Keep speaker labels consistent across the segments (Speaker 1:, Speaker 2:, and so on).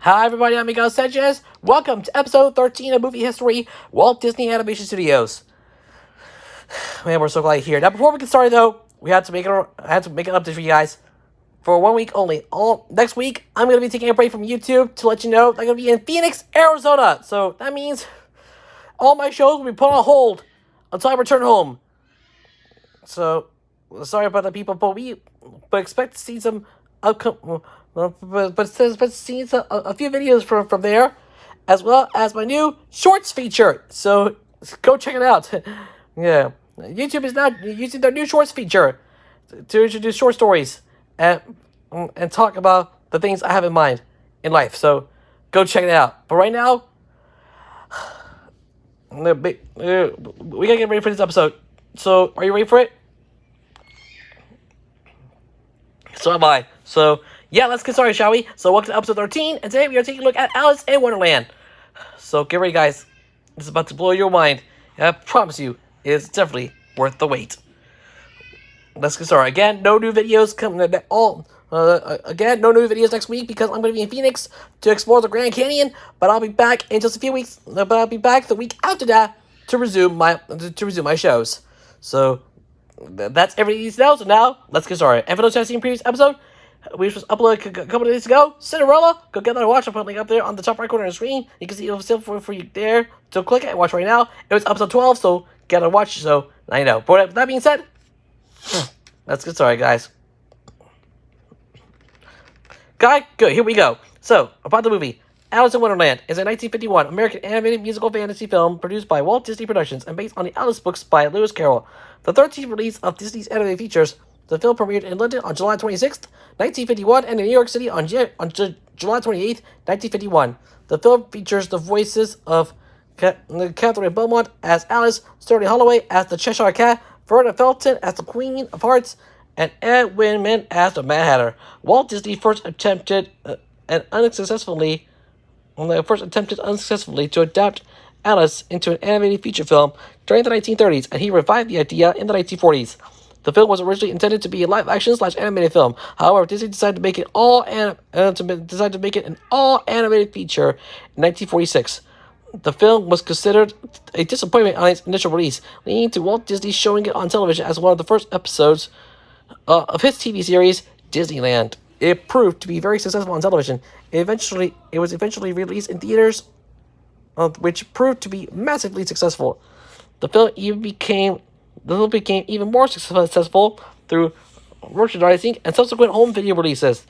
Speaker 1: Hi everybody, I'm Miguel Sanchez. Welcome to episode 13 of Movie History, Walt Disney Animation Studios. Man, we're so glad you're here. Now, before we get started though, I had to make an update for you guys. For 1 week only. Next week, I'm going to be taking a break from YouTube to let you know that I'm going to be in Phoenix, Arizona. So that means all my shows will be put on hold until I return home. So, sorry about that, people, but expect to see some upcoming, see a few videos from there, as well as my new shorts feature. So go check it out. Yeah, YouTube is now using their new shorts feature to introduce short stories and talk about the things I have in mind in life. So go check it out. But right now, we gotta get ready for this episode. So are you ready for it? So am I. So, yeah, let's get started, shall we? So, welcome to episode 13, and today we are taking a look at Alice in Wonderland. So, get ready, guys. This is about to blow your mind. And I promise you, it's definitely worth the wait. Let's get started. Again, no new videos coming no new videos next week because I'm going to be in Phoenix to explore the Grand Canyon, but I'll be back in just a few weeks. But I'll be back the week after that to resume my shows. So, that's everything you need to know. So now, let's get started. And for those who have seen the previous episode, which was uploaded a couple of days ago, Cinderella, go get that and watch. I'll put a link up there on the top right corner of the screen. You can see it still for you there. So click it and watch right now. It was episode 12, so get to watch. So now you know. But with that being said, let's get started, guys. Good, here we go. So, about the movie. Alice in Wonderland is a 1951 American animated musical fantasy film produced by Walt Disney Productions and based on the Alice books by Lewis Carroll. The 13th release of Disney's animated features, the film premiered in London on July 26th, 1951, and in New York City on July 28th, 1951. The film features the voices of Catherine Beaumont as Alice, Sterling Holloway as the Cheshire Cat, Verna Felton as the Queen of Hearts, and Ed Winman as the Mad Hatter. Walt Disney first attempted unsuccessfully to adapt Alice into an animated feature film during the 1930s, and he revived the idea in the 1940s. The film was originally intended to be a live-action / animated film. However, Disney decided to make it an all-animated feature in 1946. The film was considered a disappointment on its initial release, leading to Walt Disney showing it on television as one of the first episodes of his TV series, Disneyland. It proved to be very successful on television. It was eventually released in theaters, which proved to be massively successful. The film became even more successful through merchandising and subsequent home video releases.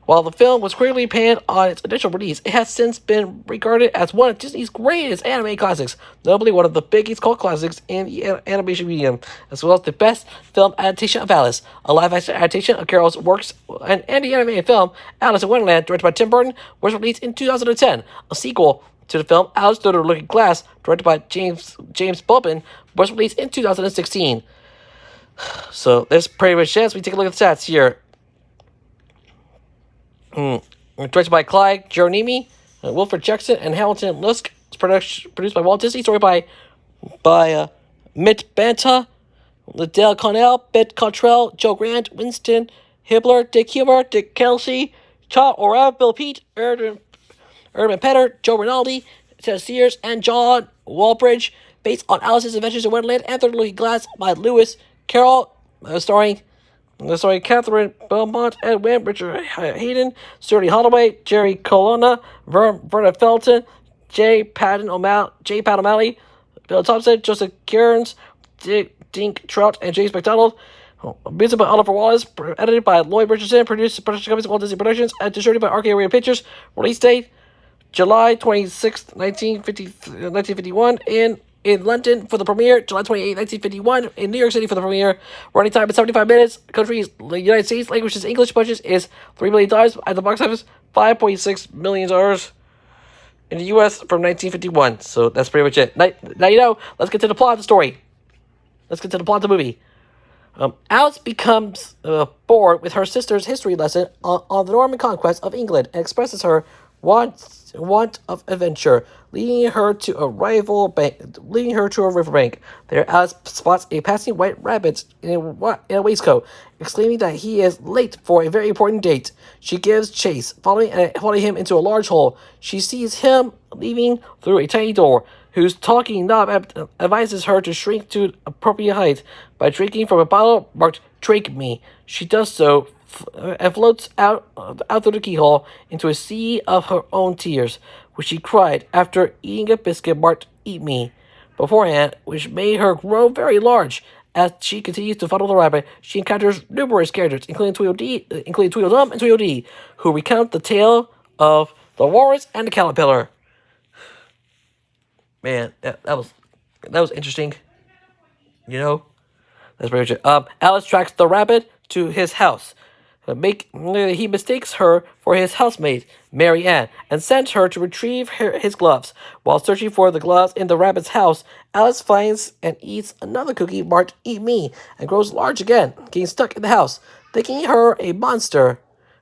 Speaker 1: While the film was critically panned on its initial release, it has since been regarded as one of Disney's greatest anime classics, notably one of the biggest cult classics in the animation medium, as well as the best film adaptation of Alice. A live-action adaptation of Carroll's works and the animated film Alice in Wonderland, directed by Tim Burton, was released in 2010. A sequel to the film Alice Through the Looking Glass, directed by James Bulpin, was released in 2016. So there's pretty much it. We take a look at the stats here. Directed by Clyde Geronimi, Wilfred Jackson, and Hamilton Lusk. It's produced by Walt Disney. Story by Mitt Banta, Liddell Connell, Bette Cottrell, Joe Grant, Winston Hibler, Dick Humor, Dick Kelsey, Todd Orab, Bill Pete, Urban Petter, Joe Rinaldi, Ted Sears, and John Walbridge. Based on Alice's Adventures in Wonderland and Through the Looking Glass by Lewis Carroll, starring Catherine Beaumont, Ed Wynn, Richard Hayden, Sterling Holloway, Jerry Colonna, Verna Felton, J. Pat O'Malley, Bill Thompson, Joseph Kearns, Dink Trout, and James McDonald. Music by Oliver Wallace, edited by Lloyd Richardson, produced by production companies Walt Disney Productions, and distributed by RKO Radio Pictures. Release date July 26, 1951 in London for the premiere, July 28, 1951, in New York City for the premiere. Running time is 75 minutes. Country is the United States. Language is English. Budget is $3 million. At the box office, $5.6 million in the U.S. from 1951. So that's pretty much it. Now you know, let's get to the plot of the story. Let's get to the plot of the movie. Alice becomes bored with her sister's history lesson on the Norman conquest of England and expresses her want of adventure, leading her to a riverbank. There, Alice spots a passing white rabbit in a waistcoat, exclaiming that he is late for a very important date. She gives chase, following him into a large hole. She sees him leaving through a tiny door, whose talking knob advises her to shrink to appropriate height by drinking from a bottle marked "Drink Me." She does so and floats out through the keyhole into a sea of her own tears, which she cried after eating a biscuit marked "Eat Me" beforehand, which made her grow very large. As she continues to follow the rabbit, she encounters numerous characters, including Tweedledum and Tweedledee, who recount the tale of the walrus and the caterpillar. Man, that was interesting. You know, that's very interesting. Alice tracks the rabbit to his house. He mistakes her for his housemaid, Mary Ann, and sends her to retrieve his gloves. While searching for the gloves in the rabbit's house, Alice finds and eats another cookie marked "Eat Me" and grows large again, getting stuck in the house, thinking her a monster.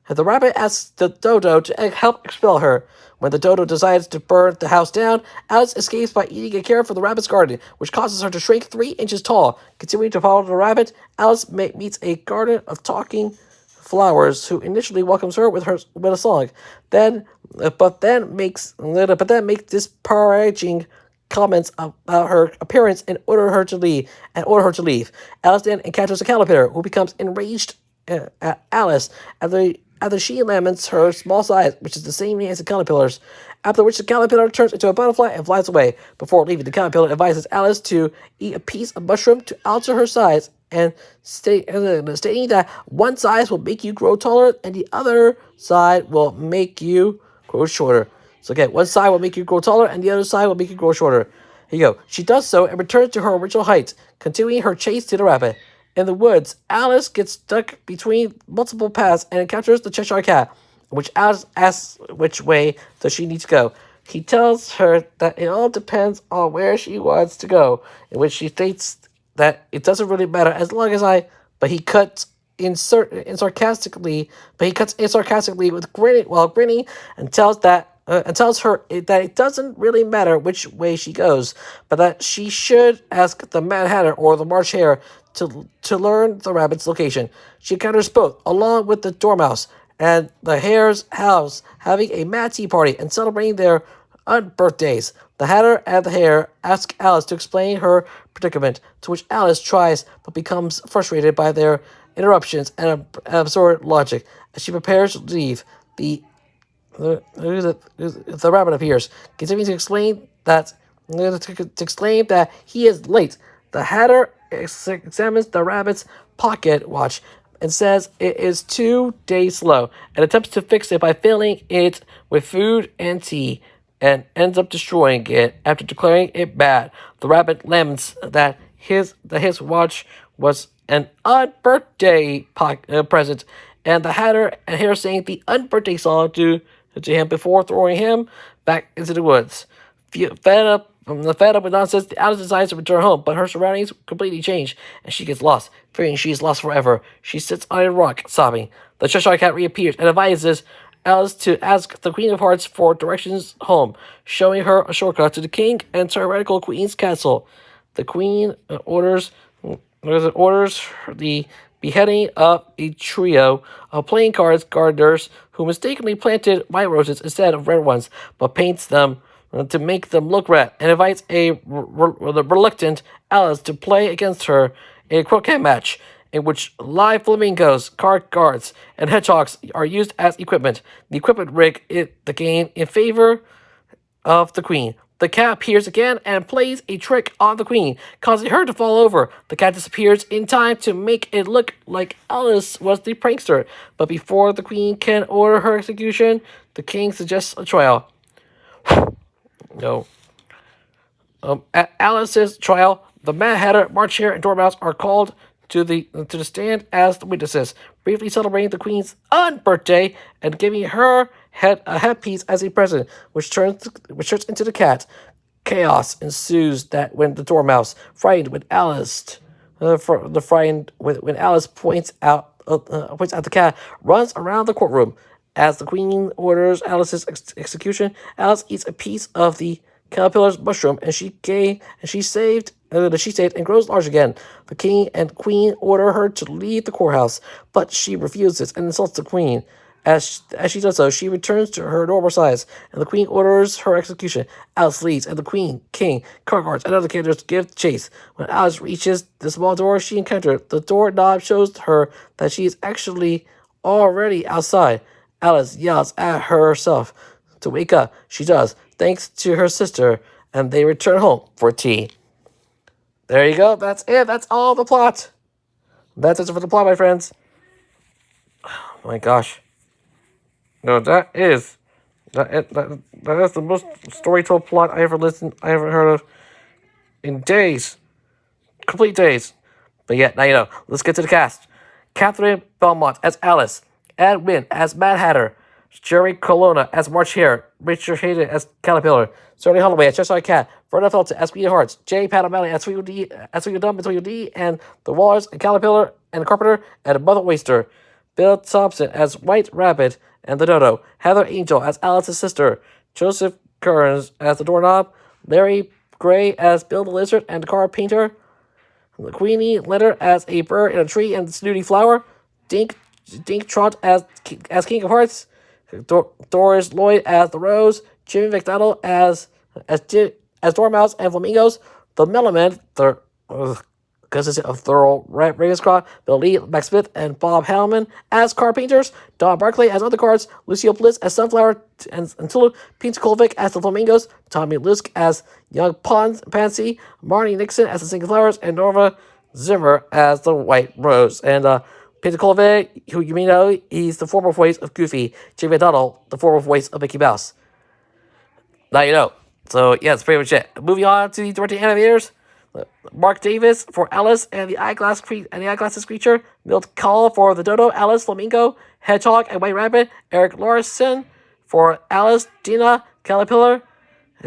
Speaker 1: The rabbit asks the dodo to help expel her. When the dodo decides to burn the house down, Alice escapes by eating a carrot from the rabbit's garden, which causes her to shrink 3 inches tall. Continuing to follow the rabbit, Alice meets a garden of talking flowers, who initially welcomes her with a song, but then makes disparaging comments about her appearance and order her to leave. Alice then encounters a caterpillar, who becomes enraged at Alice after she laments her small size, which is the same name as the caterpillar's. After which the caterpillar turns into a butterfly and flies away. Before leaving, the caterpillar advises Alice to eat a piece of mushroom to alter her size, and stating that one side will make you grow taller and the other side will make you grow shorter. So again, one side will make you grow taller and the other side will make you grow shorter. Here you go. She does so and returns to her original height, continuing her chase to the rabbit. In the woods, Alice gets stuck between multiple paths and encounters the Cheshire Cat, which Alice asks which way does she need to go. He tells her that it all depends on where she wants to go, in which she states that it doesn't really matter as long as but he cuts in sarcastically with grinning and tells her that it doesn't really matter which way she goes, but that she should ask the Mad Hatter or the March Hare to learn the rabbit's location. She encounters both, along with the Dormouse and the Hare's house, having a mad tea party and celebrating their birthdays. The Hatter and the Hare ask Alice to explain her predicament, to which Alice tries but becomes frustrated by their interruptions and absurd logic. As she prepares to leave, the rabbit appears, continuing to explain that he is late. The Hatter examines the rabbit's pocket watch and says it is 2 days slow, and attempts to fix it by filling it with food and tea, and ends up destroying it after declaring it bad. The rabbit laments that his watch was an unbirthday present, and the Hatter and Hare sing the unbirthday song to him before throwing him back into the woods. Fed up with nonsense, Alice decides to return home, but her surroundings completely change, and she gets lost. Fearing she is lost forever, she sits on a rock, sobbing. The Cheshire Cat reappears and advises Alice to ask the Queen of Hearts for directions home, showing her a shortcut to the king and tyrannical queen's castle. The queen orders the beheading of a trio of playing cards gardeners who mistakenly planted white roses instead of red ones, but paints them to make them look red, and invites the reluctant Alice to play against her in a croquet match, in which live flamingos, card guards, and hedgehogs are used as equipment. The equipment rig the game in favor of the queen. The cat appears again and plays a trick on the queen, causing her to fall over. The cat disappears in time to make it look like Alice was the prankster, but before the queen can order her execution, the king suggests a trial. No. At Alice's trial, the Mad Hatter, March Hare, and Dormouse are called to the stand as the witnesses, briefly celebrating the Queen's unbirthday and giving her a headpiece as a present, which turns into the cat. Chaos ensues that when the Dormouse, frightened when Alice points out the cat, runs around the courtroom, As the queen orders Alice's execution, Alice eats a piece of the caterpillar's mushroom, and she saved and grows large again. The king and queen order her to leave the courthouse, but she refuses and insults the queen. As she does so, she returns to her normal size, and the queen orders her execution. Alice leaves, and the queen, king, court guards, and other characters give chase. When Alice reaches the small door she encountered, the doorknob shows her that she is actually already outside. Alice yells at herself to wake up. She does, thanks to her sister, and they return home for tea. There you go. That's it. That's all the plot. That's it for the plot, my friends. Oh my gosh. No, that is the most story-told plot I ever heard of in days. Complete days. But yeah, now you know. Let's get to the cast. Catherine Belmont as Alice. Ed Wynn as Mad Hatter. Jerry Colonna as March Hare. Richard Hayden as Caterpillar. Shirley Holloway as Cheshire Cat. Verna Felton as Sweetie Hearts. Jay Pat O'Malley as Tweedledum and Tweedledee and the Walrus and Caterpillar and the Carpenter and Mother Oyster. Bill Thompson as White Rabbit and the Dodo. Heather Angel as Alice's sister. Joseph Kearns as the Doorknob. Larry Gray as Bill the Lizard and the Car Painter. Queenie Leonard as a bird in a tree and snooty flower. Dink Trot as King of Hearts. Doris Lloyd as the Rose. Jimmy McDonald as Dormouse and Flamingos. The Mellowman, consisting of Thurl Ravenscroft, Bill Lee, Max Smith, and Bob Hellman as card painters. Don Barclay as other cards. Lucille Bliss as Sunflower and Tulu. Peter Kolvik as the Flamingos. Tommy Lusk as Young Pansy. Marnie Nixon as the Single Flowers. And Norma Zimmer as the White Rose. And Peter Kolvik, who you may know, he's the former voice of Goofy. Jimmy McDonald, the former voice of Mickey Mouse. Now you know. So yeah, that's pretty much it. Moving on to the directing animators. Mark Davis for Alice and the eyeglasses creature. Milt Kahl for the Dodo, Alice, Flamingo, Hedgehog, and White Rabbit. Eric Larson for Alice, Dina, Caterpillar,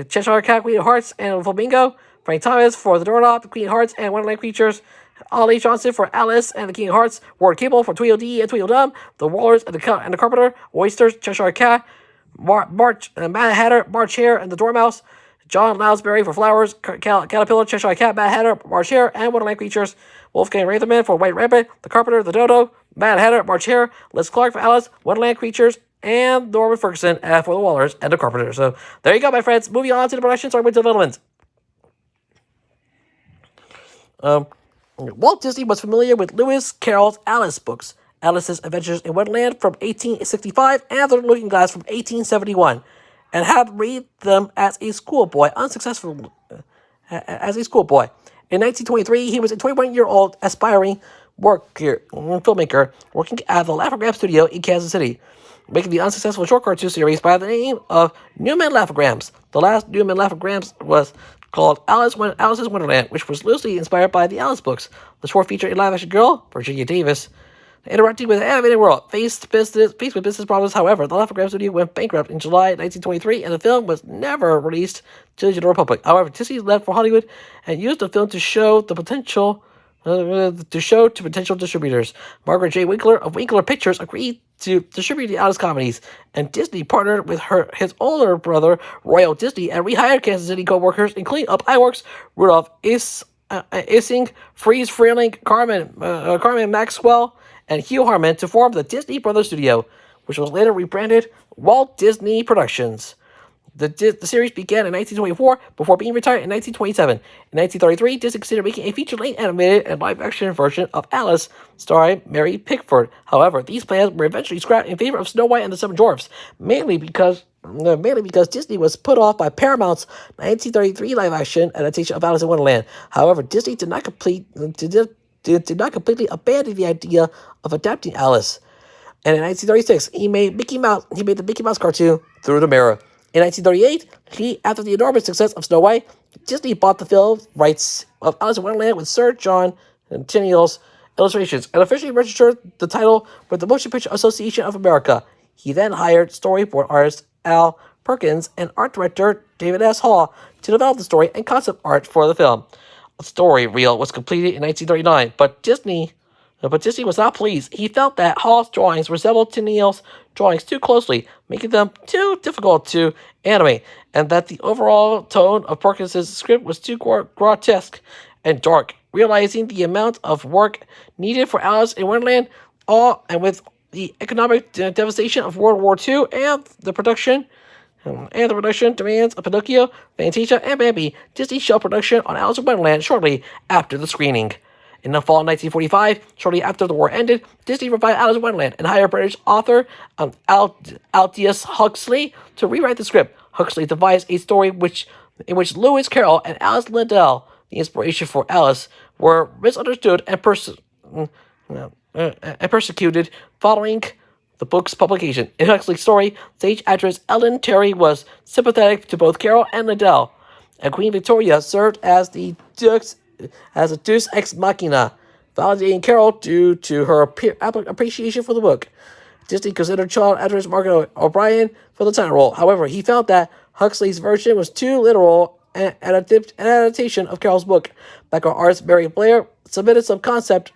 Speaker 1: Cheshire Cat, Queen of Hearts, and Flamingo. Frank Thomas for the Doorknob, the Queen of Hearts, and Wonderland creatures. Ollie Johnson for Alice and the King of Hearts. Ward Cable for Tweedledee and Tweedledum. The Walrus and the Carpenter. Oysters, Cheshire Cat. Mad Hatter, March Hare, and the Dormouse. John Lounsbury for Flowers, Caterpillar, Cheshire Cat, Mad Hatter, March Hare, and Wonderland creatures. Wolfgang Ratherman for White Rabbit, the Carpenter, the Dodo, Mad Hatter, March Hare. Liz Clark for Alice, Wonderland creatures, and Norman Ferguson for the Walrus and the Carpenter. So there you go, my friends. Moving on to the production, starting with development. Walt Disney was familiar with Lewis Carroll's Alice books, Alice's Adventures in Wonderland from 1865 and The Looking Glass from 1871. And had read them as a schoolboy, unsuccessful as a schoolboy. In 1923, he was a 21-year-old aspiring filmmaker working at the Laugh-O-Gram studio in Kansas City, making the unsuccessful short cartoon series by the name of Newman Laugh-O-Grams. The last Newman Laugh-O-Grams was called Alice's Wonderland, which was loosely inspired by the Alice books. The short featured a live-action girl, Virginia Davis, interacting with the animated world. Faced with business problems, however, the Laugh-O-Gram studio went bankrupt in July 1923, and the film was never released to the general public. However, Disney left for Hollywood and used the film to show to potential distributors. Margaret J. Winkler of Winkler Pictures agreed to distribute the Alice comedies, and Disney partnered with his older brother, Royal Disney, and rehired Kansas City co-workers, including Up Iwerks, Rudolph Ising, Freeze Freeling, Carmen Maxwell, and Hugh Harman to form the Disney Brothers Studio, which was later rebranded Walt Disney Productions. The series began in 1924 before being retired in 1927. In 1933, Disney considered making a feature-length animated and live-action version of Alice, starring Mary Pickford. However, these plans were eventually scrapped in favor of Snow White and the Seven Dwarfs, mainly because Disney was put off by Paramount's 1933 live-action adaptation of Alice in Wonderland. However, Disney did not completely abandon the idea of adapting Alice. And in 1936, he made the Mickey Mouse cartoon Through the Mirror. In 1938, after the enormous success of Snow White, Disney bought the film rights of Alice in Wonderland with Sir John Tenniel's illustrations and officially registered the title with the Motion Picture Association of America. He then hired storyboard artist Al Perkins and art director David S. Hall to develop the story and concept art for the film. A story reel was completed in 1939, but Disney was not pleased. He felt that Hall's drawings resembled Tenniel's drawings too closely, making them too difficult to animate, and that the overall tone of Perkins's script was too grotesque and dark. Realizing the amount of work needed for Alice in Wonderland, and with the economic devastation of World War II and the production demands of Pinocchio, Fantasia, and Bambi, Disney shut production on Alice in Wonderland shortly after the screening. In the fall of 1945, shortly after the war ended, Disney revived Alice in Wonderland and hired British author Aldous Huxley to rewrite the script. Huxley devised a story in which Lewis Carroll and Alice Liddell, the inspiration for Alice, were misunderstood and persecuted following the book's publication. In Huxley's story, stage actress Ellen Terry was sympathetic to both Carroll and Liddell, and Queen Victoria served as a deus ex machina, validating Carroll due to her appreciation for the book. Disney considered child actress Margaret O'Brien for the title role. However, he felt that Huxley's version was too literal and an adaptation of Carroll's book. Background artist Mary Blair submitted some concept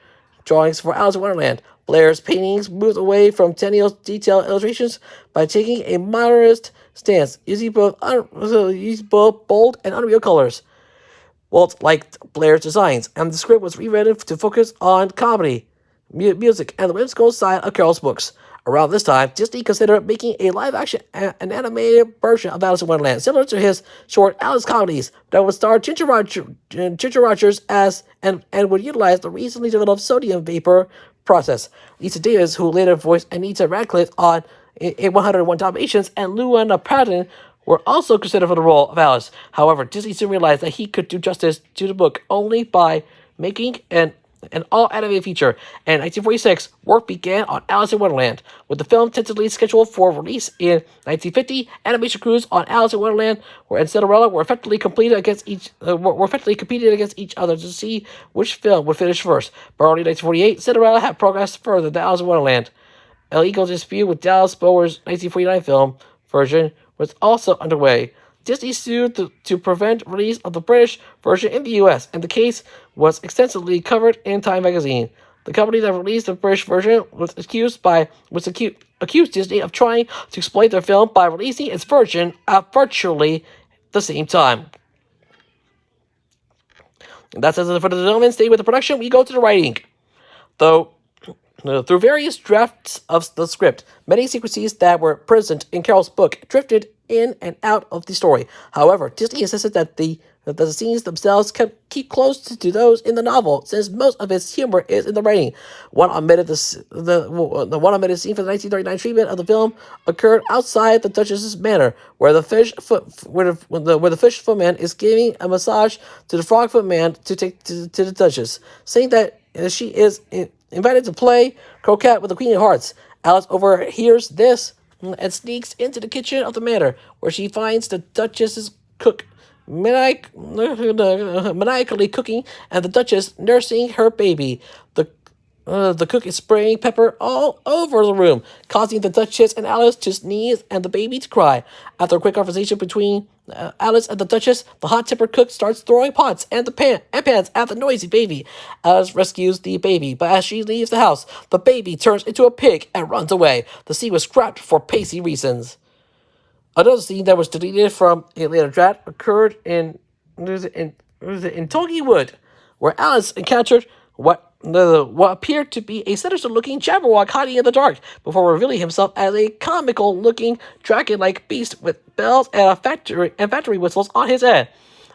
Speaker 1: drawings for Alice in Wonderland. Blair's paintings moved away from Tenniel's detailed illustrations by taking a modernist stance, using both bold and unreal colors. Walt liked Blair's designs, and the script was rewritten to focus on comedy, music, and the whimsical side of Carroll's books. Around this time, Disney considered making a live-action an animated version of Alice in Wonderland, similar to his short Alice comedies, that would star Ginger Rogers and would utilize the recently developed sodium vapor process. Lisa Davis, who later voiced Anita Radcliffe on in 101 Dalmatians, and Luana Patton were also considered for the role of Alice. However, Disney soon realized that he could do justice to the book only by making an all-animated feature. In 1946, work began on Alice in Wonderland, with the film tentatively scheduled for release in 1950. Animation crews on Alice in Wonderland and Cinderella were effectively competed against each other to see which film would finish first. By early 1948, Cinderella had progressed further than Alice in Wonderland. A legal dispute with Dallas Bower's 1949 film version was also underway. Disney sued to prevent release of the British version in the U.S., and the case was extensively covered in Time magazine. The company that released the British version was accused Disney of trying to exploit their film by releasing its version at virtually the same time. And that's it for the development. Stay with the production. We go to the writing. Through various drafts of the script, many sequences that were present in Carroll's book drifted in and out of the story. However, Disney insisted that the scenes themselves keep close to those in the novel, since most of its humor is in the writing. One omitted scene for the 1939 treatment of the film occurred outside the Duchess's manor, where the fish footman is giving a massage to the frog footman to take to the Duchess, saying that she is invited to play croquet with the Queen of Hearts. Alice overhears this and sneaks into the kitchen of the manor, where she finds the Duchess's cook maniacally cooking and the Duchess nursing her baby. The cook is spraying pepper all over the room, causing the Duchess and Alice to sneeze and the baby to cry. After a quick conversation between Alice and the Duchess, the hot-tempered cook starts throwing pots and pans at the noisy baby. Alice rescues the baby, but as she leaves the house, the baby turns into a pig and runs away. The scene was scrapped for pacing reasons. Another scene that was deleted from a later draft occurred in Toggy Wood, where Alice encountered what appeared to be a sinister-looking Jabberwock hiding in the dark, before revealing himself as a comical-looking dragon-like beast with bells and factory whistles on his head.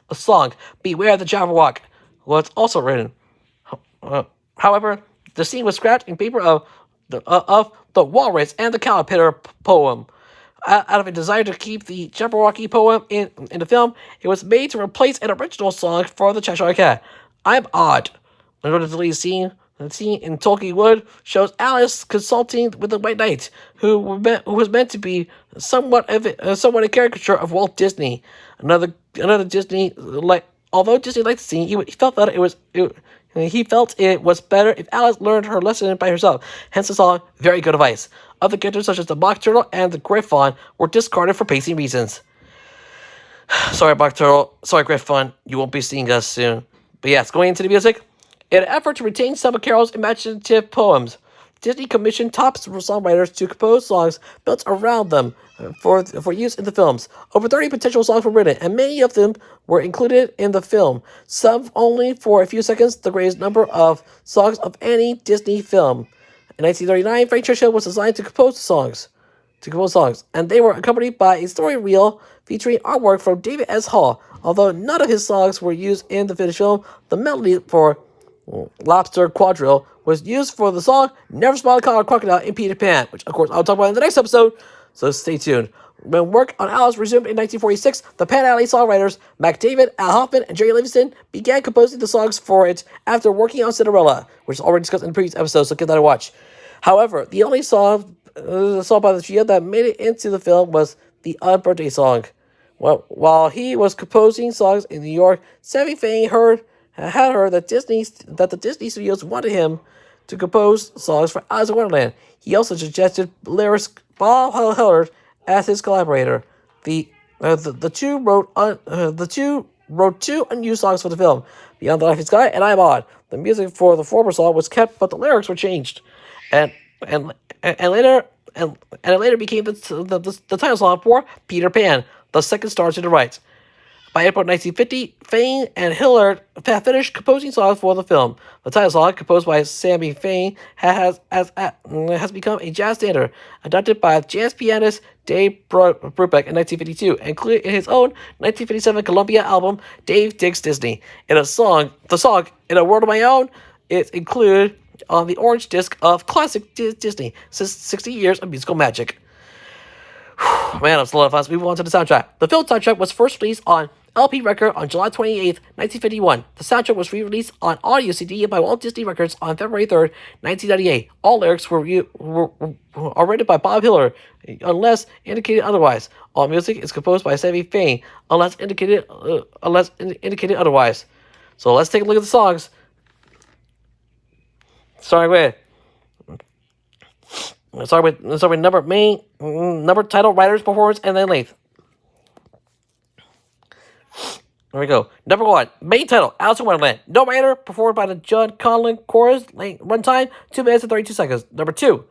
Speaker 1: A song, "Beware the Jabberwock," was also written. However, the scene was scrapped in favor of the Walrus and the Caterpillar poem. Out of a desire to keep the Jabberwocky poem in the film, it was made to replace an original song for the Cheshire Cat. I'm Odd. Another deleted scene in Tolkien Wood shows Alice consulting with the White Knight, who was meant to be somewhat a caricature of Walt Disney. Another Disney, although Disney liked the scene, he felt it was better if Alice learned her lesson by herself. Hence the song "Very Good Advice." Other characters such as the Mock Turtle and the Griffon were discarded for pacing reasons. Sorry, Mock Turtle. Sorry, Griffon. You won't be seeing us soon. But yes, going into the music. In an effort to retain some of Carroll's imaginative poems, Disney commissioned top songwriters to compose songs built around them for use in the films. Over 30 potential songs were written, and many of them were included in the film. Some only for a few seconds, the greatest number of songs of any Disney film. In 1939, Frank Churchill was assigned to compose songs, and they were accompanied by a story reel featuring artwork from David S. Hall. Although none of his songs were used in the finished film, the melody for Lobster Quadrille was used for the song Never Smile a Crocodile in Peter Pan, which of course I'll talk about in the next episode, so stay tuned. When work on Alice resumed in 1946, the Pan Alley songwriters McDavid, Al Hoffman, and Jerry Livingston began composing the songs for it after working on Cinderella, which is already discussed in the previous episode, so give that a watch. However, the only song by the trio that made it into the film was the Unbirthday song. While he was composing songs in New York, Sammy Fain had heard that the Disney Studios wanted him to compose songs for Alice in Wonderland. He also suggested lyricist Bob Hillard as his collaborator. The two wrote two unused songs for the film, Beyond the Life of Sky and I'm On. The music for the former song was kept, but the lyrics were changed, and later became the title song for Peter Pan, the second star to the right. By April 1950, Fain and Hillard finished composing songs for the film. The title song, composed by Sammy Fain, has become a jazz standard, adopted by jazz pianist Dave Brubeck in 1952, and included in his own 1957 Columbia album, Dave Digs Disney. The song, In a World of My Own, is included on the orange disc of classic Disney, 60 Years of Musical Magic. Man, I'm still a lot of fun. So we move on to the soundtrack. The film soundtrack was first released on LP record on July 28th, 1951. The soundtrack was re-released on audio CD by Walt Disney Records on February 3rd, 1998. All lyrics were written by Bob Hillard, unless indicated otherwise. All music is composed by Sammy Fain, unless indicated otherwise. So let's take a look at the songs. Start with number, title, writers, performance, and then length. There we go. Number 1, main title, Alice in Wonderland. No writer, performed by the John Conlon Chorus, runtime, 2 minutes and 32 seconds. Number 2,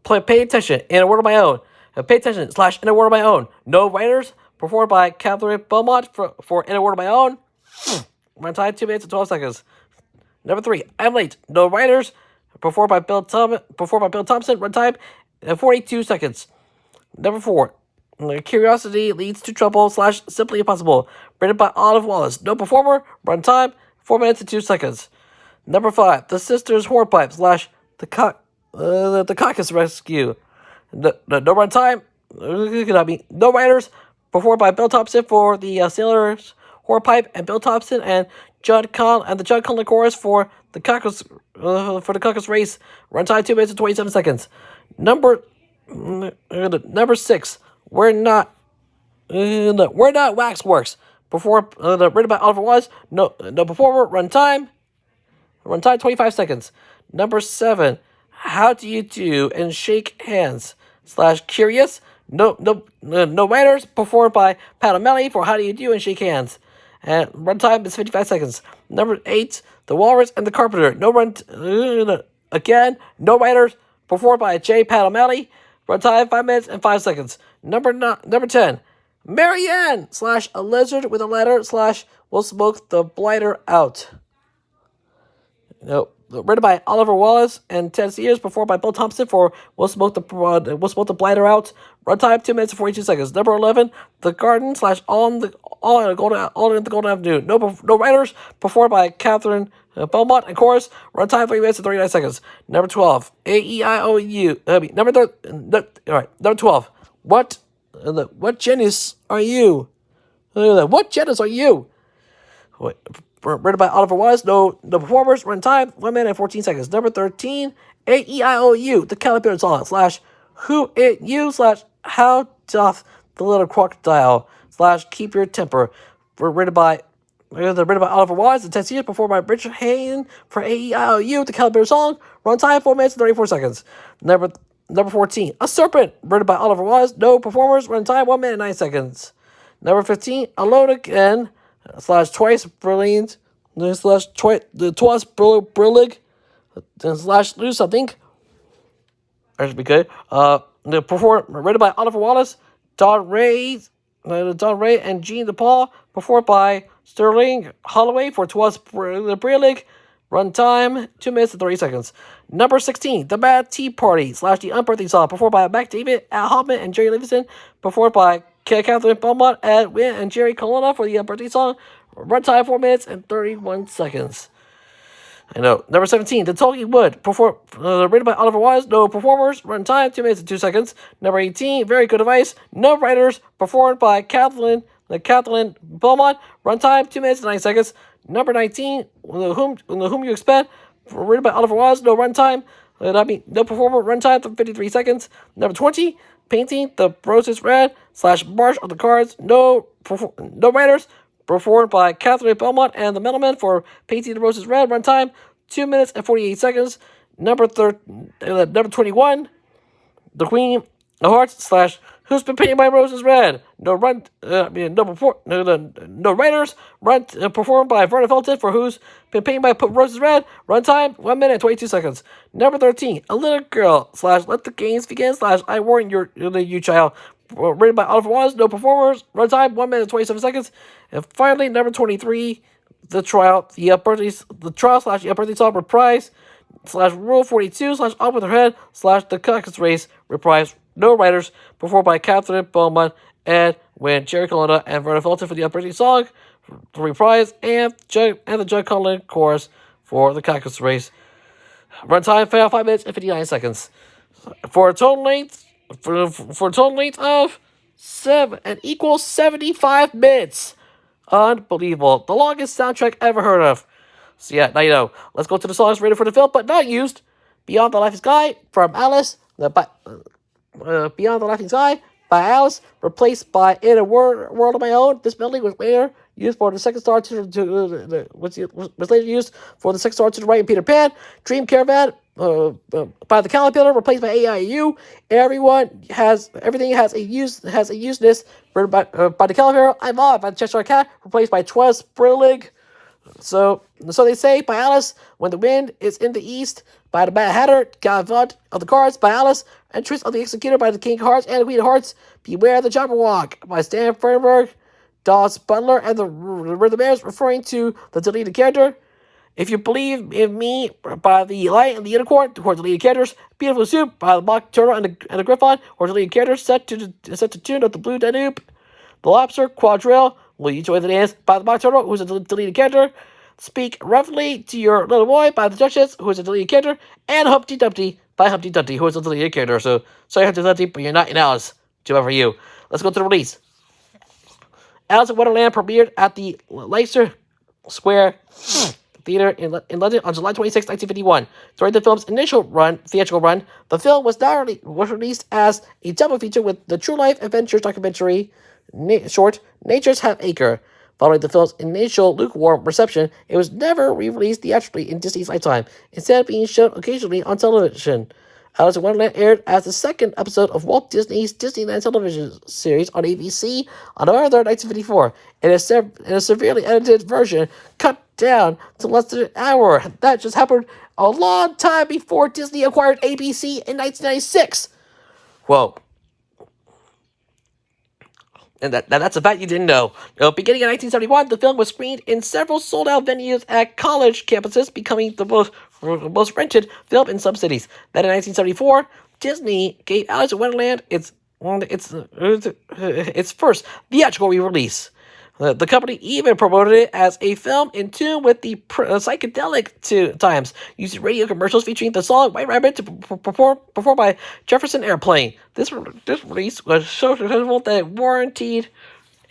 Speaker 1: Pay Attention, In a World of My Own. Pay Attention / In a World of My Own. No writers, performed by Catherine Beaumont for In a World of My Own. Runtime, 2 minutes and 12 seconds. Number 3, I'm Late. No writers, performed by Bill Thompson. Runtime, 42 seconds. Number 4, Curiosity Leads to Trouble / Simply Impossible. Written by Olive Wallace. No performer. Runtime, 4 minutes and 2 seconds. Number 5, The Sisters Hornpipe / the Caucus Rescue. No runtime. No writers. Performed by Bill Thompson for the Sailor's Hornpipe and Bill Thompson and the John Conlon Chorus for the Caucus Race. Runtime, 2 minutes and 27 seconds. Number 6, We're Not Waxworks. Written by Oliver Wallace. No performer. Runtime, 25 seconds. Number 7, How Do You Do and Shake Hands / Curious. No writers. Performed by Pat O'Malley for How Do You Do and Shake Hands. And runtime is 55 seconds. Number 8, The Walrus and the Carpenter. No writers. Performed by J. Pat O'Malley. Runtime, 5 minutes and 5 seconds. Number 10, Marianne / A Lizard with a Ladder / We'll Smoke the Blighter Out. Written by Oliver Wallace and Ted Sears, performed by Bill Thompson for We'll Smoke the Blighter Out. Runtime, 2 minutes and 42 seconds. Number 11, The Garden / All in the Golden Avenue. No writers. Performed by Catherine Beaumont and chorus. Runtime, 3 minutes and 39 seconds. Number 12, A-E-I-O-U. Number 12, What genus are you? What genus are you? Written by Oliver Wallace. No performers. Runtime, 1 minute and 14 seconds. Number 13, A-E-I-O-U. The Caterpillar Song / Who It You / How Doth the Little Crocodile / Keep Your Temper. Written by Oliver Wallace and Ted Sears, performed by Richard Hayden for A-E-I-O-U. The Caterpillar Song. Runtime, 4 minutes and 34 seconds. Number 14, A Serpent. Written by Oliver Wallace. No performers. Runtime, 1 minute and 9 seconds. Number 15, Alone Again / Twice Brilliant / Twice Brillig / Lose Something. That should be good. Written by Oliver Wallace, Don Ray, and Gene DePaul. Performed by Sterling Holloway for Twas the Brillig. Runtime 2 minutes and 30 seconds. Number 16, The Mad Tea Party / The Unbirthing Song. Performed by Mac David, Al Hoffman, and Jerry Livingston. Performed by Catherine Belmont, Ed Wynn, and Jerry Colonna for the Unbirthing Song. Runtime 4 minutes and 31 seconds. I know. Number 17, The Talking Wood. Written by Oliver Wise. No performers. Runtime 2 minutes and 2 seconds. Number 18, Very Good Advice. No writers. Performed by Kathleen Beaumont. Runtime 2 minutes and 9 seconds. Number 19, Whom You Expect. Written by Oliver Wise. No runtime. No performer. Runtime 53 seconds. Number 20, Painting the Roses Red / March of the Cards. No writers. Performed by Catherine Belmont and the Middlemen for Painting the Roses Red. Runtime 2 minutes and 48 seconds. Number 21, The Queen of Hearts / Who's Been Painting My Roses Red. No writers. Performed by Vernon Felton for Who's Been Painting My Roses Red. Runtime 1 minute and 22 seconds. Number 13, A Little Girl / Let the Games Begin / I Warn You Child. Written by Oliver Wise. No performers. Runtime 1 minute and 27 seconds. And finally, number 23, The Trial / The Unbirthing Song Reprise / Rule 42 / Up With Her Head / The Caucus Race Reprise. No writers. Performed by Catherine Beaumont, Ed Wynn, Jerry Colonna, and Vernon Felton for the Unbirthing Song Reprise, and the Judd Conlon Chorus for the Caucus Race. Runtime 5 minutes and 59 seconds. For a total length of 75 minutes. Unbelievable. The longest soundtrack ever heard of. So yeah, now you know. Let's go to the songs rated for the film, but not used. Beyond the Laughing Sky from Alice. Beyond the Laughing Sky by Alice, replaced by In a World of My Own. This melody was later used for the second star was later used for the second star to the right in Peter Pan. Dream Caravan by the Caterpillar, replaced by AIU. Everything has a useness, written by the Caterpillar. I'm On by the Cheshire Cat, replaced by Twas Brillig. So they say by Alice. When the Wind is in the East by the Mad Hatter. Gavant of the Cards by Alice. Entrance of the Executor by the King of Hearts and the Queen of Hearts. Beware the Jabberwock by Stan Fernberg. Dawes Butler and the Rhythm Bears, referring to the deleted character. If You Believe in Me by the Light and the Unicorn, who are deleted characters. Beautiful Soup by the Mock Turtle and the Griffon, who are deleted characters, set to tune of the Blue Danube. The Lobster Quadrille, Will You Join the Dance by the Mock Turtle, who is a deleted character. Speak Roughly to Your Little Boy by the Duchess, who is a deleted character. And Humpty Dumpty by Humpty Dumpty, who is a deleted character. So, sorry Humpty Dumpty, but you're not in Alice. Too bad for you. Let's go to the release. Alice in Wonderland premiered at the Leicester Square Theatre in London on July 26, 1951. During the film's initial theatrical run, the film was released as a double feature with the true life adventure documentary short Nature's Half Acre. Following the film's initial lukewarm reception, it was never re-released theatrically in Disney's lifetime, instead of being shown occasionally on television. Alice in Wonderland aired as the second episode of Walt Disney's Disneyland television series on ABC on November 3rd, 1954, in a severely edited version cut down to less than an hour. That just happened a long time before Disney acquired ABC in 1996. Whoa. And that's a fact you didn't know. Beginning in 1971, the film was screened in several sold-out venues at college campuses, becoming the most rented film in some cities. Then in 1974, Disney gave Alice in Wonderland its first theatrical re-release. The company even promoted it as a film in tune with the psychedelic times, using radio commercials featuring the song White Rabbit to performed by Jefferson Airplane. This release was so successful that it warranted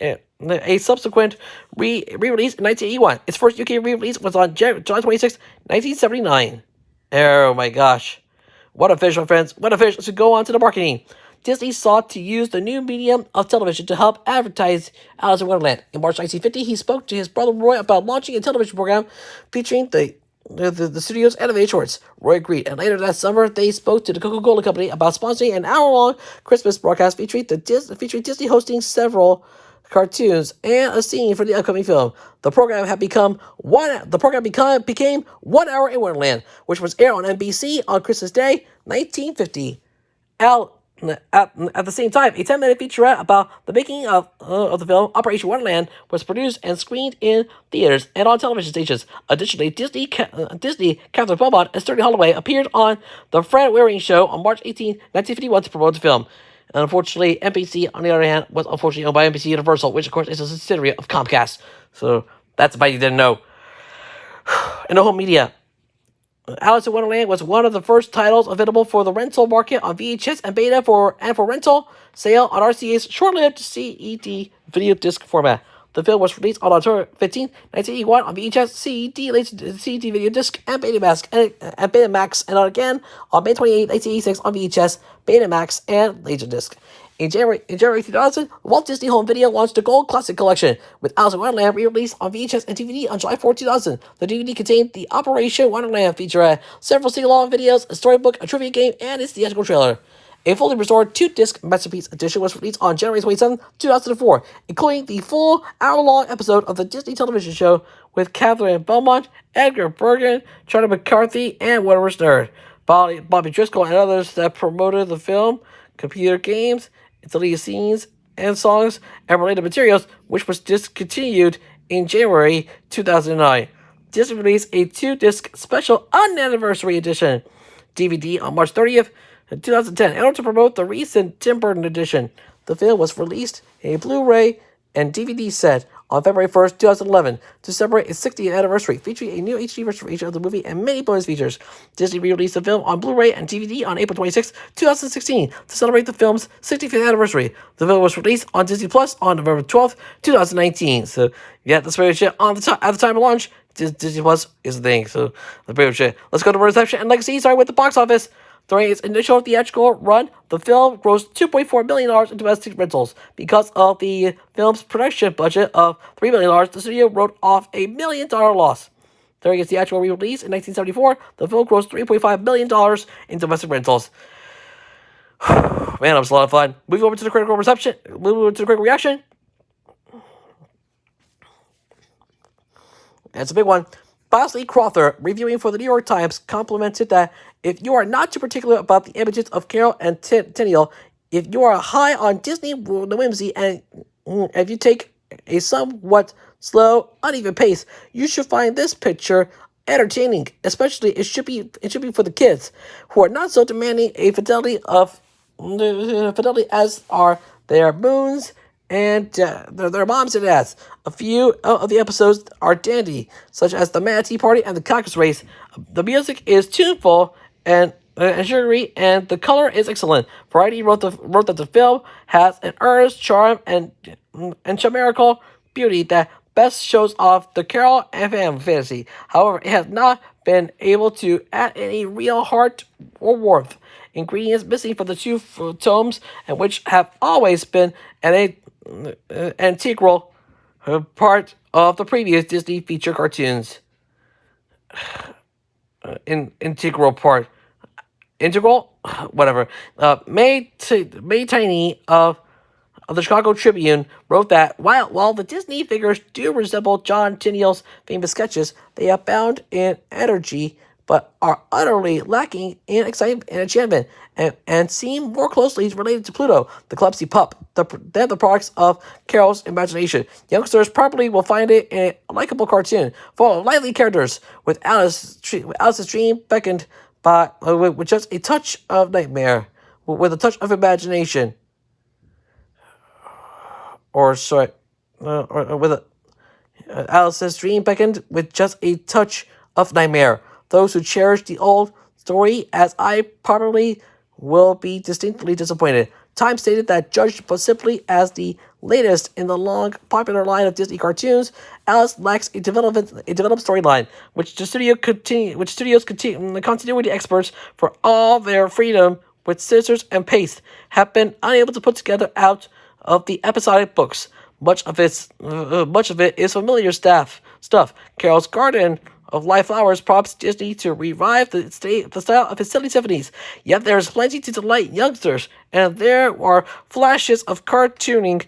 Speaker 1: a subsequent re-release in 1981. Its first UK re-release was on July 26, 1979. Oh my gosh. What a fish, my friends. What a fish. Let's go on to the marketing. Disney sought to use the new medium of television to help advertise Alice in Wonderland. In March 1950, he spoke to his brother Roy about launching a television program featuring the studio's animated shorts. Roy agreed, and later that summer, they spoke to the Coca-Cola Company about sponsoring an hour-long Christmas broadcast featuring Disney hosting several cartoons and a scene for the upcoming film. The program became 1 Hour in Wonderland, which was aired on NBC on Christmas Day, 1950. Al, at the same time, a 10-minute featurette about the making of the film Operation Wonderland was produced and screened in theaters and on television stations. Additionally, Disney Catherine Beaumont and Sterling Holloway appeared on The Fred Waring Show on March 18, 1951 to promote the film. And unfortunately, NBC, on the other hand, was unfortunately owned by NBC Universal, which of course is a subsidiary of Comcast. So that's about you didn't know. In the home media, Alice in Wonderland was one of the first titles available for the rental market on VHS and beta for rental sale on RCA's short-lived CED video disc format. The film was released on October 15, 1981 on VHS, CED video disc, and Betamax, and again on May 28, 1986 on VHS, Betamax, and Laserdisc. In January 2000, Walt Disney Home Video launched the Gold Classic Collection, with Alice in Wonderland re-released on VHS and DVD on July 4, 2000. The DVD contained the Operation Wonderland featurette, several sing-along videos, a storybook, a trivia game, and its theatrical trailer. A fully restored 2-disc Masterpiece Edition was released on January 27, 2004, including the full hour-long episode of the Disney television show with Catherine Beaumont, Edgar Bergen, Charlie McCarthy, and Whatever Nerd, Bobby Driscoll, and others that promoted the film, computer games, deleted scenes and songs, and related materials, which was discontinued in January 2009. Disney released a 2-disc special unanniversary edition DVD on March 30th, 2010, in order to promote the recent Tim Burton edition. The film was released in a Blu-ray and DVD set on February 1st, 2011, to celebrate its 60th anniversary, featuring a new HD restoration of the movie and many bonus features. Disney re-released the film on Blu-ray and DVD on April 26, 2016, to celebrate the film's 65th anniversary. The film was released on Disney Plus on November 12, 2019. So, yeah, that's pretty much it. At the time of launch, Disney Plus is the thing. So, that's pretty much it. Let's go to reception and legacy, starting with the box office. During its initial theatrical run, the film grossed $2.4 million in domestic rentals. Because of the film's production budget of $3 million, the studio wrote off a $1 million loss. During its theatrical re-release in 1974, the film grossed $3.5 million in domestic rentals. Man, that was a lot of fun. Moving over to the critical reaction. That's a big one. Bosley Crowther, reviewing for the New York Times, complimented that if you are not too particular about the images of Carol and Tenniel, if you are high on Disney whimsy, and if you take a somewhat slow, uneven pace, you should find this picture entertaining. Especially, it should be for the kids, who are not so demanding a fidelity as are their moons and their moms and dads. A few of the episodes are dandy, such as the Manatee Party and the Caucus Race. The music is tuneful and sugary, and the color is excellent. Variety wrote that the film has an earnest charm and chimerical beauty that best shows off the Carol and fantasy. However, it has not been able to add any real heart or warmth. Ingredients missing from the two tomes, and which have always been an integral part of the previous Disney feature cartoons. Whatever. May Tiny of the Chicago Tribune wrote that while the Disney figures do resemble John Tenniel's famous sketches, they abound in energy, but are utterly lacking in excitement and enchantment, and seem more closely related to Pluto, the clumsy pup, than the products of Carol's imagination. Youngsters probably will find it a likable cartoon, full of lively characters, with Alice's dream beckoned by with just a touch of nightmare, with a touch of imagination, Alice's dream beckoned with just a touch of nightmare. Those who cherish the old story, as I probably will, be distinctly disappointed. Time stated that, judged simply as the latest in the long, popular line of Disney cartoons, Alice lacks a developed storyline, which studios continuity experts, for all their freedom with scissors and paste, have been unable to put together out of the episodic books. Much of it is familiar stuff. Carol's Garden of Live Flowers prompts Disney to revive the style of his silly symphonies. Yet there is plenty to delight youngsters, and there are flashes of cartooning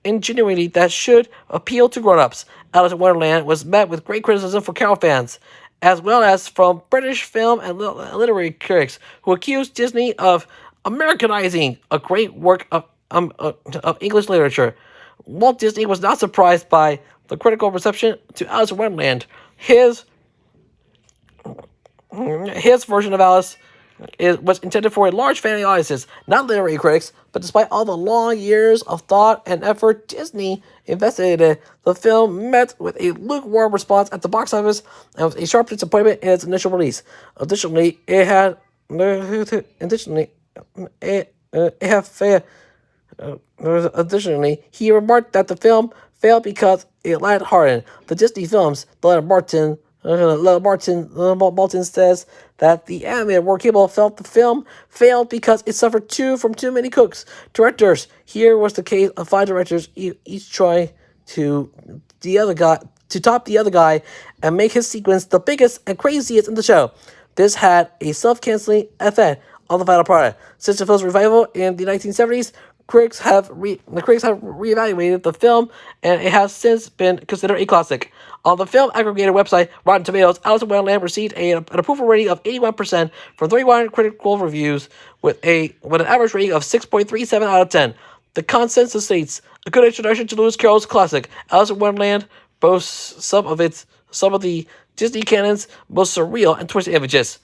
Speaker 1: ingenuity that should appeal to grown-ups. Alice in Wonderland was met with great criticism from Carol fans, as well as from British film and literary critics, who accused Disney of Americanizing a great work of English literature. Walt Disney was not surprised by the critical reception to Alice in Wonderland. His version of Alice was intended for a large family audiences, not literary critics, but despite all the long years of thought and effort Disney invested in it, the film met with a lukewarm response at the box office and was a sharp disappointment in its initial release. Additionally, it had Additionally, he remarked that the film failed because it lacked heart. The Disney films, Martin says that the animated War Cable felt the film failed because it suffered from too many cooks. Directors. Here was the case of 5 directors, each trying to top the other guy and make his sequence the biggest and craziest in the show. This had a self-canceling effect on the final product. Since the film's revival in the 1970s, critics have reevaluated the film, and it has since been considered a classic. On the film aggregator website Rotten Tomatoes, Alice in Wonderland received an approval rating of 81% from 31 critical reviews, with an average rating of 6.37 out of 10. The consensus states, a good introduction to Lewis Carroll's classic. Alice in Wonderland boasts some of the Disney canon's most surreal and twisted images.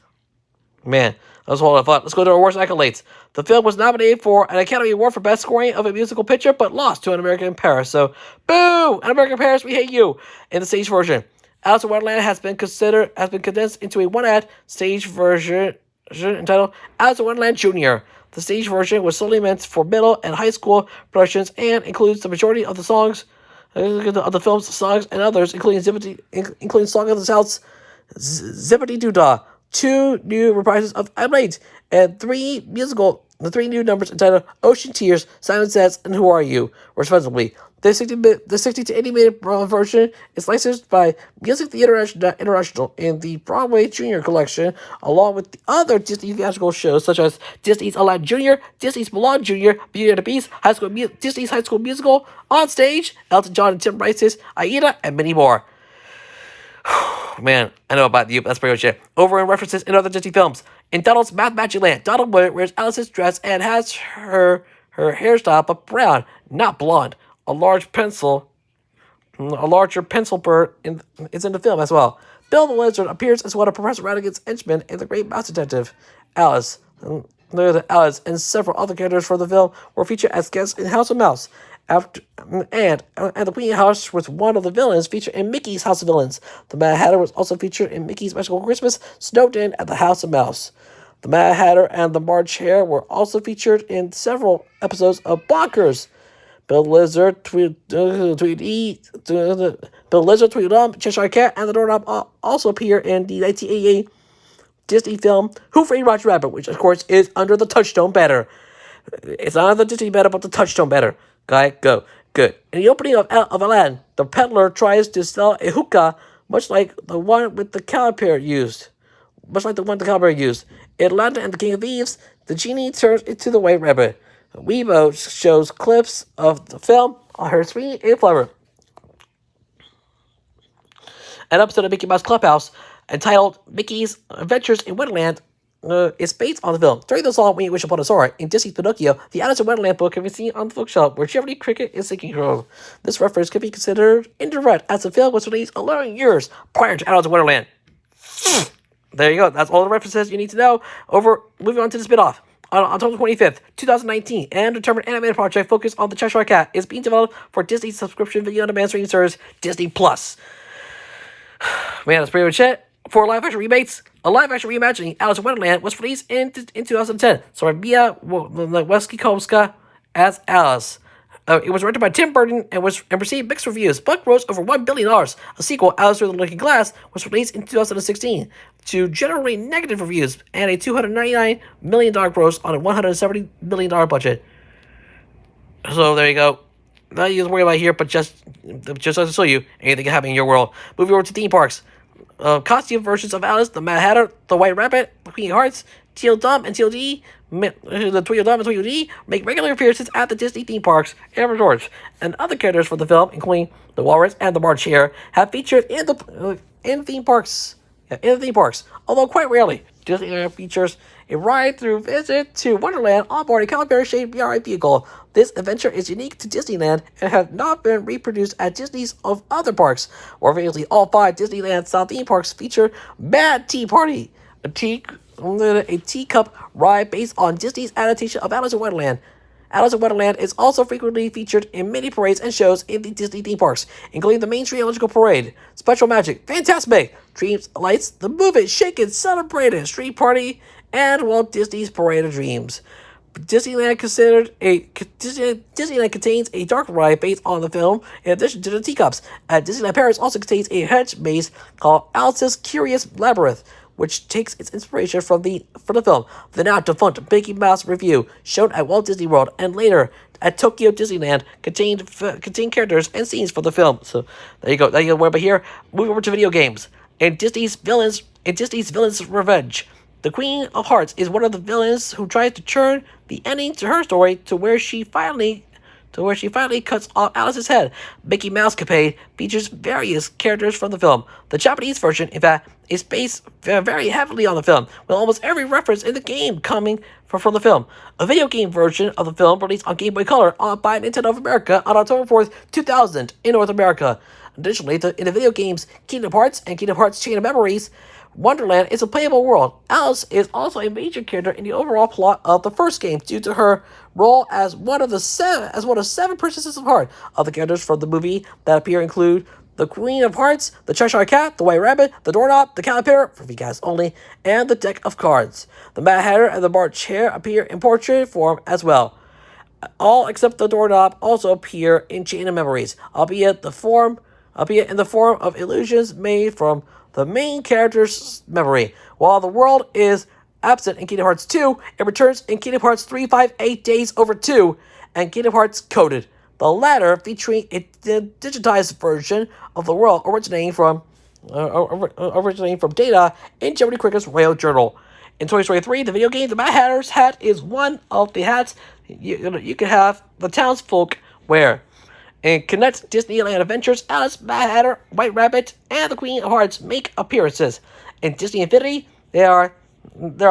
Speaker 1: Man, that was a whole lot of fun. Let's go to our worst accolades. The film was nominated for an Academy Award for Best Scoring of a Musical Picture, but lost to An American in Paris. So, boo! An American in Paris, we hate you! In the stage version, Alice in Wonderland has been condensed into a one-act stage version entitled Alice in Wonderland Jr. The stage version was solely meant for middle and high school productions and includes the majority of the songs of the film's songs and others, including Song of the South's Zippity Doo Dah, 2 new reprises of I'm Late, and 3 new numbers entitled Ocean Tears, Simon Says, and Who Are You, respectively. The 60 to 80 minute version is licensed by Music Theater International in the Broadway Junior Collection, along with the other Disney theatrical shows such as Disney's Aladdin Jr., Disney's Mulan Jr., Beauty and the Beast, Disney's High School Musical, On Stage, Elton John and Tim Rice's Aida, and many more. Man, I know about you, but that's pretty much it. Over in references in other Disney films. In Donald's Math Magic Land, Donald wears Alice's dress and has her hairstyle but brown, not blonde. A larger pencil bird is in the film as well. Bill the Lizard appears as one of Professor Ratigan's henchmen in The Great Mouse Detective. Alice and several other characters from the film were featured as guests in House of Mouse. And the Queen House was one of the villains featured in Mickey's House of Villains. The Mad Hatter was also featured in Mickey's Magical Christmas, snowed in at the House of Mouse. The Mad Hatter and the March Hare were also featured in several episodes of Bonkers. Bill Lizard, Tweedledum, Cheshire Cat, and the Doorknob also appear in the 1988 Disney film Who Framed Roger Rabbit, which of course is under the Touchstone banner. It's not under the Disney banner, but the Touchstone banner. Guy, go. Good. In the opening of Aladdin, the peddler tries to sell a hookah, much like the one the caliper used. In Aladdin and the King of Thieves, the genie turns into the White Rabbit. Weibo shows clips of the film on her screen in Flubber. An episode of Mickey Mouse Clubhouse entitled Mickey's Adventures in Wonderland is based on the film. During the song When You Wish Upon a Star in Disney's Pinocchio, the Alice in Wonderland book can be seen on the bookshelf where Jiminy Cricket is singing her own. This reference could be considered indirect as the film was released 11 years prior to Alice in Wonderland. There you go. That's all the references you need to know. Moving on to the spin-off. On October 25th, 2019, an undetermined animated project focused on the Cheshire Cat is being developed for Disney's subscription video-on-demand streaming service, Disney+. Man, that's pretty much it. For live-action remakes, a live-action reimagining Alice in Wonderland was released in 2010, starring Mia Wasikowska as Alice. It was directed by Tim Burton and received mixed reviews, but grossed over $1 billion. A sequel, Alice Through the Looking Glass, was released in 2016 to generate negative reviews and a $299 million gross on a $170 million budget. So there you go. Nothing you have to worry about here, but just to show you anything can happen in your world. Moving over to theme parks. Costume versions of Alice, the Mad Hatter, the White Rabbit, the Queen of Hearts, Tweedledum and Tweedledee, the Tweedledum and Tweedledee make regular appearances at the Disney theme parks and resorts, and other characters from the film, including the Walrus and the March Hare, have featured in theme parks. Although quite rarely. Disneyland features a ride-through visit to Wonderland on board a caliber-shaped BRI vehicle. This adventure is unique to Disneyland and has not been reproduced at Disney's of other parks. More famously, all 5 Disneyland-style theme parks feature Mad Tea Party, a teacup ride based on Disney's adaptation of Alice in Wonderland. Alice in Wonderland is also frequently featured in many parades and shows in the Disney theme parks, including the Main Street Electrical Parade, Special Magic, Fantasmic, Dreams Lights, The Move It, Shake It, Celebrate It, Street Party, and Walt Disney's Parade of Dreams. Disneyland contains a dark ride based on the film, in addition to the teacups. At Disneyland Paris also contains a hedge maze called Alice's Curious Labyrinth, which takes its inspiration from the film. The now defunct Mickey Mouse Revue, shown at Walt Disney World and later at Tokyo Disneyland, contained characters and scenes from the film. So there you go. There you go. Over here, moving over to video games. In Disney's Villains Revenge, the Queen of Hearts is one of the villains who tries to turn the ending to her story to where she finally cuts off Alice's head. Mickey Mouse Capade features various characters from the film. The Japanese version, in fact, is based very heavily on the film, with almost every reference in the game coming from the film. A video game version of the film released on Game Boy Color by Nintendo of America on October 4th, 2000 in North America. Additionally, in the video games Kingdom Hearts and Kingdom Hearts Chain of Memories, Wonderland is a playable world. Alice is also a major character in the overall plot of the first game due to her role as one of 7 princesses of heart. Other characters from the movie that appear include the Queen of Hearts, the Cheshire Cat, the White Rabbit, the Doorknob, the Caterpillar, for guys only, and the deck of cards. The Mad Hatter and the March Hare appear in portrait form as well. All except the Doorknob also appear in Chain of Memories, albeit in the form of illusions made from the main character's memory. While the world is absent in Kingdom Hearts 2, it returns in Kingdom Hearts 358 Days Over 2 and Kingdom Hearts Coded, the latter featuring a digitized version of the world originating from data in Jiminy Cricket's Royal Journal. In Toy Story 3, the video game, the Mad Hatter's hat is one of the hats you can have the townsfolk wear. In Connect Disneyland Adventures, Alice, Mad Hatter, White Rabbit, and the Queen of Hearts make appearances. In Disney Infinity, there are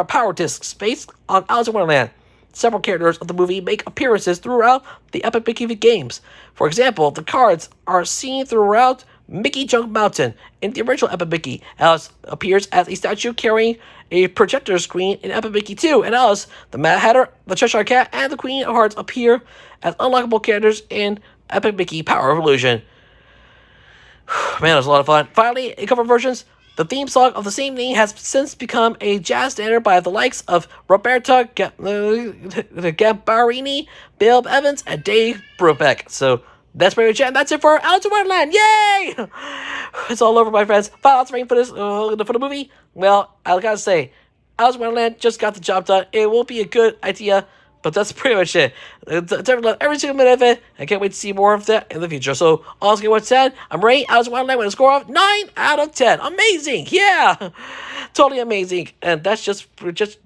Speaker 1: power discs based on Alice in Wonderland. Several characters of the movie make appearances throughout the Epic Mickey games. For example, the cards are seen throughout Mickey Junk Mountain. In the original Epic Mickey, Alice appears as a statue carrying a projector screen in Epic Mickey 2, and Alice, the Mad Hatter, the Cheshire Cat, and the Queen of Hearts appear as unlockable characters in Epic Mickey Power of Illusion. Man, it was a lot of fun. Finally, in cover versions, the theme song of the same name has since become a jazz standard by the likes of Roberta Gambarini, Bill Evans, and Dave Brubeck. So that's pretty much it. And that's it for Alice in Wonderland. Yay! It's all over, my friends. Final thoughts for this for the movie. Well, I gotta say, Alice in Wonderland just got the job done. It will be a good idea. But that's pretty much it. Definitely love every single minute of it. I can't wait to see more of that in the future. So, honestly, what's said, I'm rating Alice in Wonderland with a score of 9 out of 10. Amazing! Yeah! Totally amazing. And that's just goes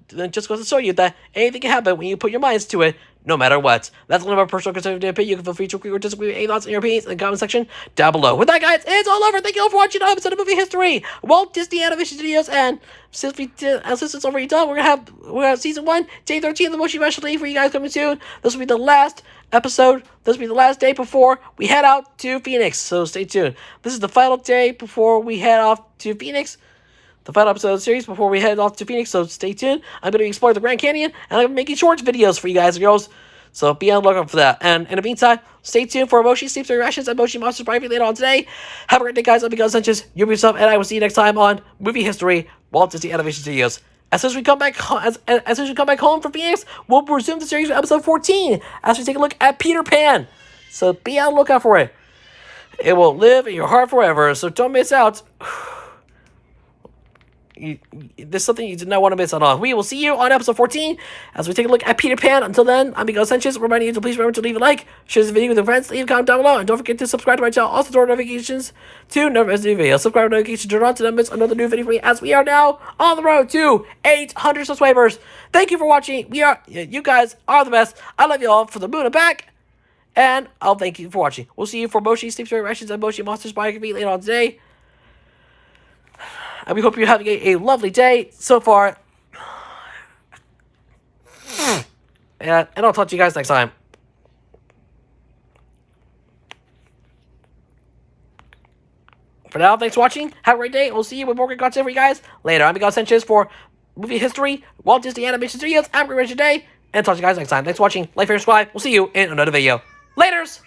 Speaker 1: to show you that anything can happen when you put your minds to it, no matter what. That's one of our personal conservative opinion. You can feel free to agree or disagree with any thoughts and your opinions in the comment section down below. With that, guys, it's all over. Thank you all for watching another episode of Movie History, Walt Disney Animation Studios, and since it's already done, we're gonna have season 1, day 13 of the Motion Master League for you guys coming soon. This will be the last episode. This will be the last day before we head out to Phoenix. So stay tuned. This is the final day before we head off to Phoenix. The final episode of the series before we head off to Phoenix, so stay tuned. I'm going to be exploring the Grand Canyon, and I'm going to be making shorts videos for you guys and girls, so be on the lookout for that. And in the meantime, stay tuned for Moshi Sleeps Reactions and Moshi Monsters Private later on today. Have a great day, guys. I'm Miguel Sanchez. You be yourself, and I will see you next time on Movie History, Walt Disney Animation Studios. As soon as we come back home from Phoenix, we'll resume the series with episode 14 as we take a look at Peter Pan. So be on the lookout for it. It will live in your heart forever, so don't miss out. There's something you did not want to miss out on. We will see you on episode 14 as we take a look at Peter Pan. Until then, I'm Miguel Sanchez, reminding you to please remember to leave a like, share this video with your friends, leave a comment down below, and don't forget to subscribe to my channel. Also, turn notifications to never miss a new video. Subscribe notifications turn on to never miss another new video for me, as we are now on the road to 800 subscribers. Thank you for watching. You guys are the best. I love you all from the moon and back, and I'll thank you for watching. We'll see you for Moshi Sleep Reactions and Moshi Monsters Biography later on today. And we hope you're having a lovely day so far. And I'll talk to you guys next time. For now, thanks for watching. Have a great day. We'll see you with more great content for you guys later. I'm Miguel Sanchez for Movie History, Walt Disney Animation Studios. Have a great rest of your day. And talk to you guys next time. Thanks for watching. Like, favorite, subscribe. We'll see you in another video. Laters!